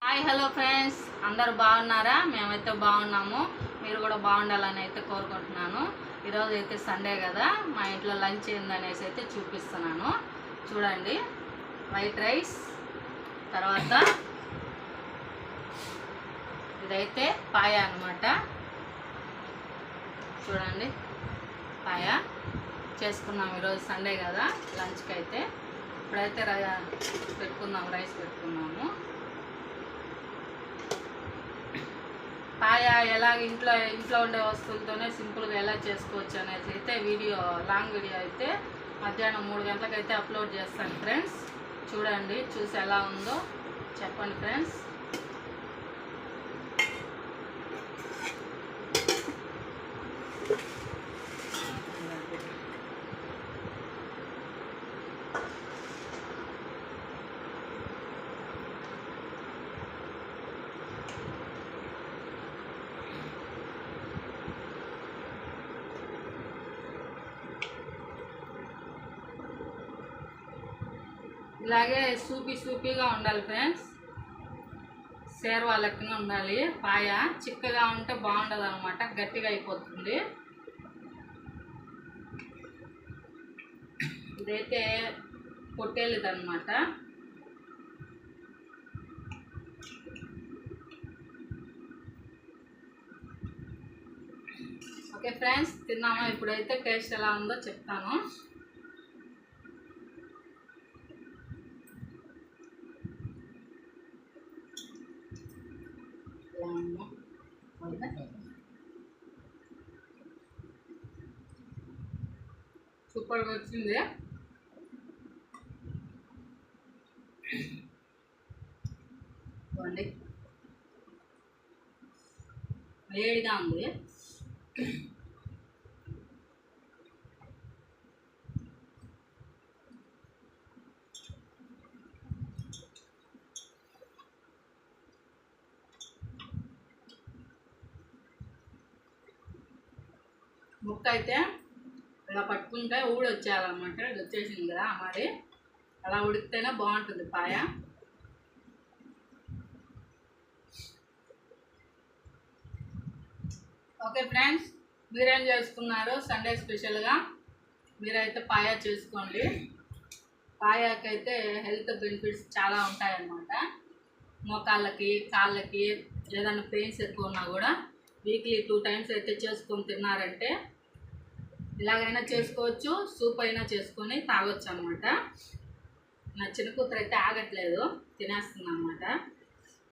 Hi hello friends, అందరూ బాగున్నారా? మేమైతే బాగున్నాము. మీరు కూడా బాగుండాలని అయితే కోరుకుంటున్నాను. ఈరోజు అయితే సండే కదా, మా ఇంట్లో లంచ్ ఏందనేసి అయితే చూపిస్తున్నాను. చూడండి, వైట్ రైస్, తర్వాత ఇదైతే పాయ అన్నమాట. చూడండి, పాయ చేసుకున్నాం. ఈరోజు సండే కదా, లంచ్కి అయితే ఇప్పుడైతే పెట్టుకుందాం, రైస్ పెట్టుకున్నాము. పాయ ఎలా ఇంట్లో ఉండే వస్తువులతోనే సింపుల్గా ఎలా చేసుకోవచ్చు అనేది అయితే లాంగ్ వీడియో అయితే మధ్యాహ్నం 3 గంటలకైతే అప్లోడ్ చేస్తాను ఫ్రెండ్స్. చూడండి, చూసి ఎలా ఉందో చెప్పండి ఫ్రెండ్స్. ఇలాగే సూపీగా ఉండాలి ఫ్రెండ్స్. సేర్వా లెక్కన ఉండాలి. పాయ చిక్కగా ఉంటే బాగుండదు అనమాట, గట్టిగా అయిపోతుంది. ఇదైతే పొట్టేలుది అనమాట. ఓకే ఫ్రెండ్స్, తిన్నామా? ఇప్పుడైతే టేస్ట్ ఎలా ఉందో చెప్తాను. సూపర్గా వచ్చింది. చూడండి, వేడిగా ఉంది. ముక్క అయితే ఇలా పట్టుకుంటే వచ్చేయాలన్నమాట. ఇది వచ్చేసింది కదా మరి, అలా ఉడికితేనే బాగుంటుంది పాయ. ఓకే ఫ్రెండ్స్, మీరేం చేసుకున్నారు సండే స్పెషల్గా? మీరైతే పాయ చేసుకోండి. పాయాకైతే హెల్త్ బెనిఫిట్స్ చాలా ఉంటాయన్నమాట. మోకాళ్ళకి, కాళ్ళకి ఏదైనా పెయిన్స్ ఎక్కువ ఉన్నా కూడా వీక్లీ 2 టైమ్స్ అయితే చేసుకొని తిన్నారంటే ఇలాగైనా చేసుకోవచ్చు, సూప్ అయినా చేసుకొని తాగొచ్చు అనమాట. నా చిన్న కూతురు అయితే ఆగట్లేదు, తినేస్తుంది అనమాట.